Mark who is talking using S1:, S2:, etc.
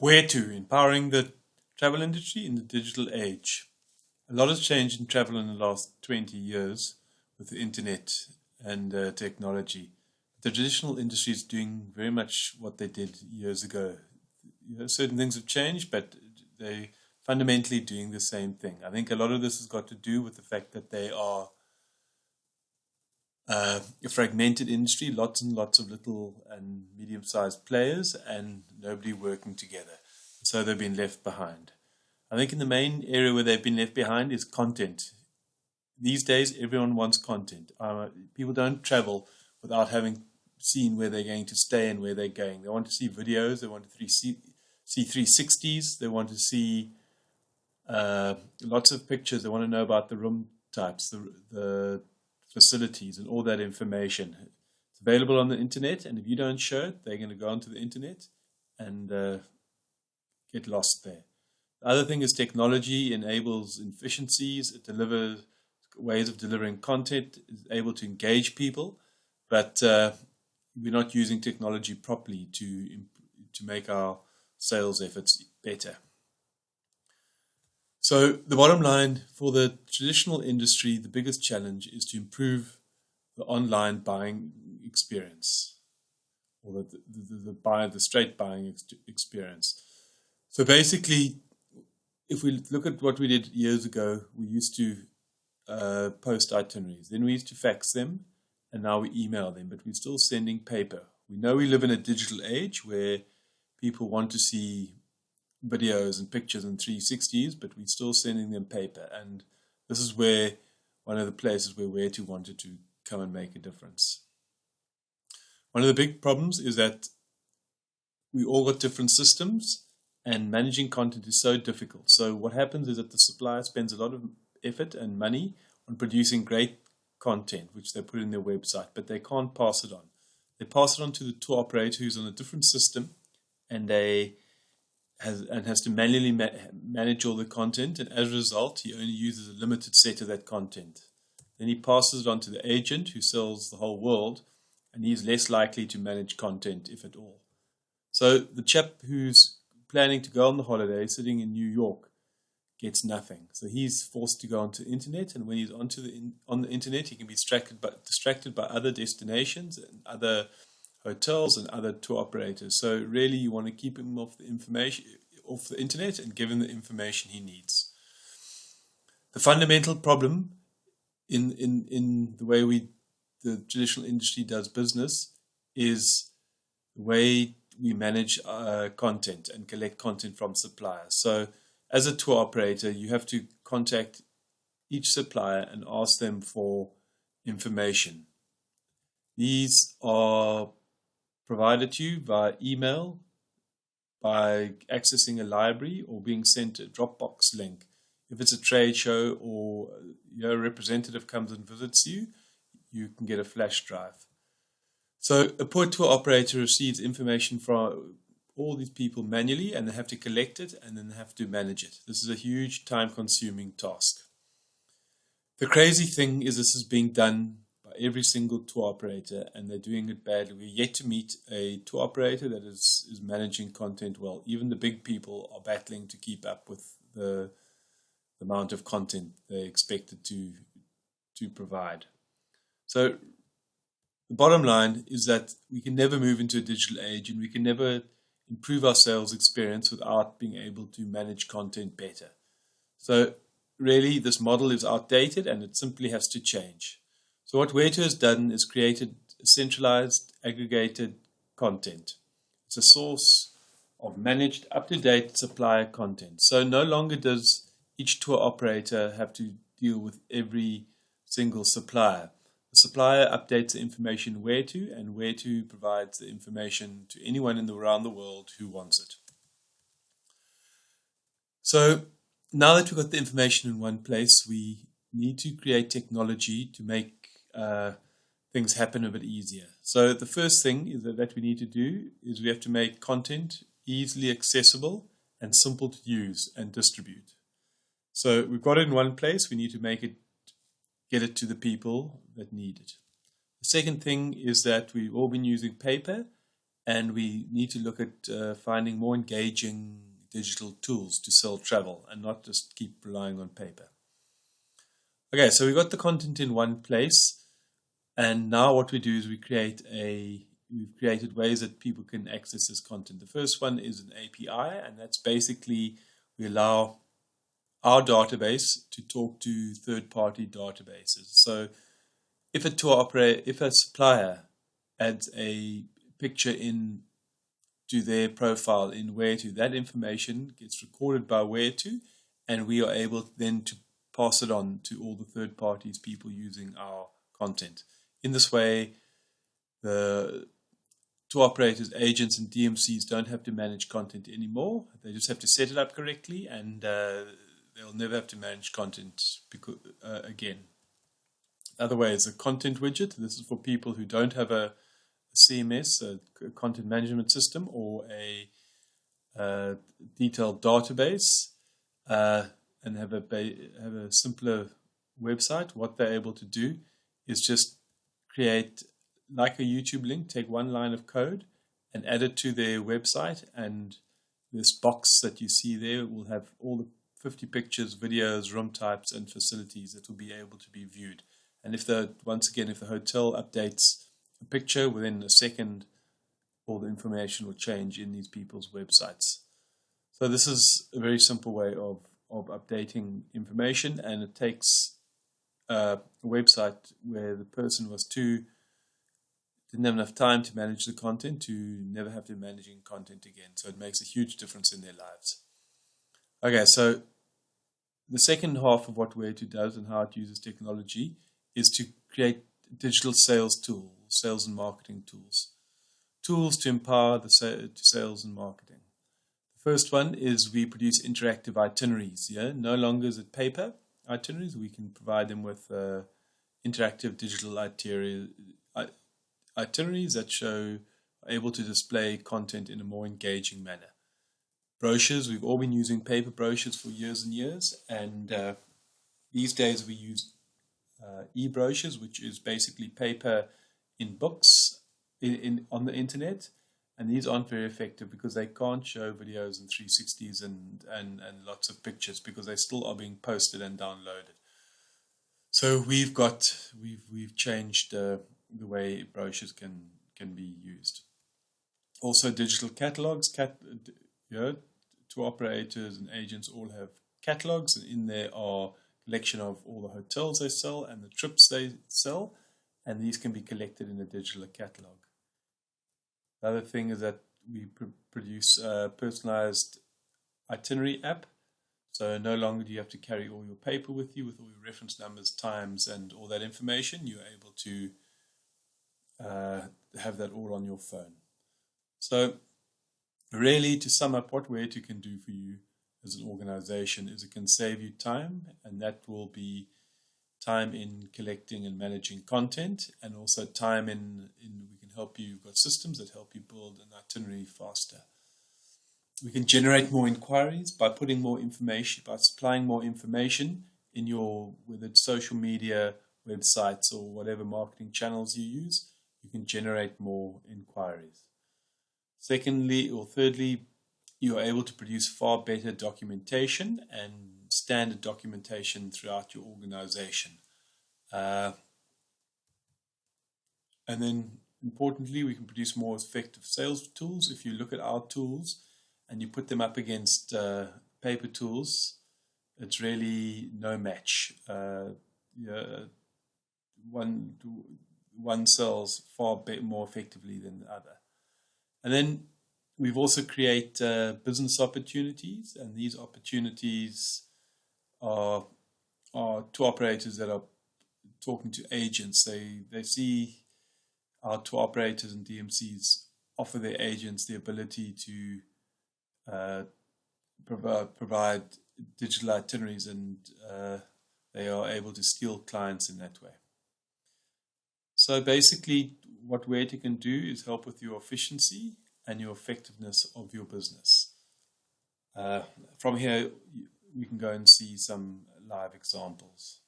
S1: Wetu, empowering the travel industry in the digital age. A lot has changed in travel in the last 20 years with the internet and technology. The traditional industry is doing very much what they did years ago. Certain things have changed, but they fundamentally doing the same thing. I think a lot of this has got to do with the fact that they are a fragmented industry, lots and lots of little and medium-sized players, and nobody working together. So they've been left behind. I think in the main area where they've been left behind is content. These days, everyone wants content. People don't travel without having seen where they're going to stay and where they're going. They want to see videos. They want to see 360s. They want to see lots of pictures. They want to know about the room types, the facilities, and all that information. It's available on the internet, and if you don't show it, they're going to go onto the internet and get lost there. The other thing is technology enables efficiencies. It delivers ways of delivering content, is able to engage people, but we're not using technology properly to make our sales efforts better. So the bottom line for the traditional industry, the biggest challenge is to improve the online buying experience, or the straight buying experience. So basically, if we look at what we did years ago, we used to post itineraries. Then we used to fax them, and now we email them, but we're still sending paper. We know we live in a digital age where people want to see videos and pictures in 360s, but we're still sending them paper. And this is where one of the places where Wetu wanted to come and make a difference. One of the big problems is that we all got different systems, and managing content is so difficult. So what happens is that the supplier spends a lot of effort and money on producing great content, which they put in their website, but they can't pass it on. They pass it on to the tour operator who's on a different system, and has to manually manage all the content, and as a result, he only uses a limited set of that content. Then he passes it on to the agent who sells the whole world, and he's less likely to manage content, if at all. So the chap who's planning to go on the holiday, sitting in New York, gets nothing. So he's forced to go onto the internet, and when he's on the internet, he can be distracted by other destinations and other hotels and other tour operators. So really, you want to keep him off the internet and give him the information he needs. The fundamental problem in the way the traditional industry does business is the way we manage content and collect content from suppliers. So as a tour operator, you have to contact each supplier and ask them for information. These are provided to you via email, by accessing a library, or being sent a Dropbox link. If it's a trade show or your representative comes and visits you, you can get a flash drive. So a poor tour operator receives information from all these people manually, and they have to collect it and then have to manage it. This is a huge time-consuming task. The crazy thing is this is being done by every single tour operator, and they're doing it badly. We're yet to meet a tour operator that is managing content well. Even the big people are battling to keep up with the amount of content they're expected to provide. So the bottom line is that we can never move into a digital age, and we can never improve our sales experience without being able to manage content better. So really, this model is outdated, and it simply has to change. So what Wetu has done is created centralized, aggregated content. It's a source of managed, up-to-date supplier content. So no longer does each tour operator have to deal with every single supplier. The supplier updates the information Wetu, and Wetu provides the information to anyone around the world who wants it. So now that we've got the information in one place, we need to create technology to make things happen a bit easier. So the first thing is that we need to do is we have to make content easily accessible and simple to use and distribute. So we've got it in one place, we need to get it to the people that need it. The second thing is that we've all been using paper, and we need to look at finding more engaging digital tools to sell travel and not just keep relying on paper. Okay, so we got the content in one place, and now what we do is we've created ways that people can access this content. The first one is an API, and that's basically we allow our database to talk to third-party databases. So if a supplier adds a picture in to their profile in Wetu, that information gets recorded by Wetu, and we are able then to pass it on to all the third parties, people using our content. In this way, the tour operators, agents, and DMCs don't have to manage content anymore. They just have to set it up correctly, and they'll never have to manage content again. Other way is a content widget. This is for people who don't have a CMS, a content management system, or a detailed database, and have a simpler website. What they're able to do is just create, like a YouTube link, take one line of code and add it to their website, and this box that you see there will have all the 50 pictures, videos, room types, and facilities that will be able to be viewed. And if the hotel updates a picture, within a second, all the information will change in these people's websites. So this is a very simple way of updating information, and it takes a website where the person didn't have enough time to manage the content to never have to managing content again. So it makes a huge difference in their lives. Okay, so the second half of what Wetu does and how it uses technology is to create digital sales tools, sales and marketing tools to empower the sales and marketing. The first one is we produce interactive itineraries. Yeah, no longer is it paper itineraries. We can provide them with interactive digital itineraries that are able to display content in a more engaging manner. Brochures, we've all been using paper brochures for years and years, and these days we use e-brochures, which is basically paper in books on the internet, and these aren't very effective because they can't show videos in 360s and lots of pictures because they still are being posted and downloaded. So we've changed the way brochures can be used. Also, digital catalogs. Tour operators and agents all have catalogs, and in there are a collection of all the hotels they sell and the trips they sell, and these can be collected in a digital catalog. The other thing is that we produce a personalized itinerary app. So no longer do you have to carry all your paper with you with all your reference numbers, times, and all that information. You're able to have that all on your phone. So really, to sum up, what Wetu can do for you as an organization is it can save you time, and that will be time in collecting and managing content, and also time in we can help you. We've got systems that help you build an itinerary faster. We can generate more inquiries by putting more information, by supplying more information in your, whether it's social media, websites, or whatever marketing channels you use. You can generate more inquiries. Secondly, or thirdly, you are able to produce far better documentation and standard documentation throughout your organization. And then, importantly, we can produce more effective sales tools. If you look at our tools and you put them up against paper tools, it's really no match. One sells far more effectively than the other. And then we've also created business opportunities, and these opportunities are tour operators that are talking to agents. They see our tour operators and DMCs offer their agents the ability to provide digital itineraries, and they are able to steal clients in that way. So basically, what Wetu can do is help with your efficiency and your effectiveness of your business. From here, we can go and see some live examples.